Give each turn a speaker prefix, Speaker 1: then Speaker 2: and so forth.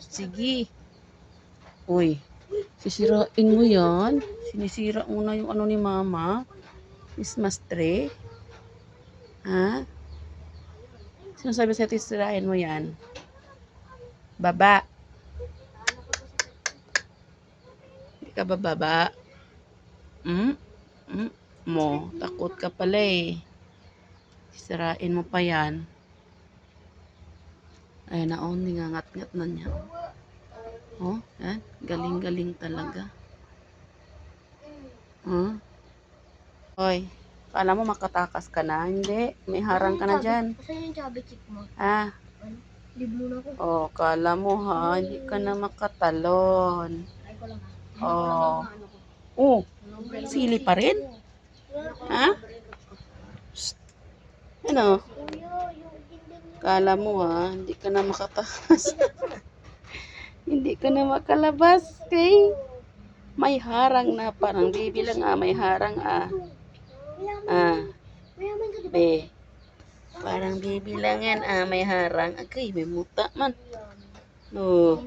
Speaker 1: Sige. Uy, sisirain mo yan. Sinisira mo na yung ano ni mama. Christmas tree. Ha? Sino sabi sa'yo sisirain mo yan? Baba. Hindi ka bababa. Mo. Takot ka pala eh. Sisirain mo pa yan. Ay, naon, nangangat-ngat na niya. Oh, yan. Galing-galing talaga. Hoy, kala mo makatakas ka na? Hindi. May harang ka na dyan.
Speaker 2: Kasi yung chubby chick mo.
Speaker 1: Ah.
Speaker 2: Live muna ko.
Speaker 1: Oh, kala mo ha, hindi ka na makatalon.
Speaker 2: Try ko lang ha.
Speaker 1: Oh. Oh, sili pa rin? Ha? Shh. Ano? Kala mo ha, hindi ka na makatakas. Hindi ka na makalabas, okay? May harang na, parang baby lang may harang be. Parang baby lang yan may harang. Okay, may muta man. No.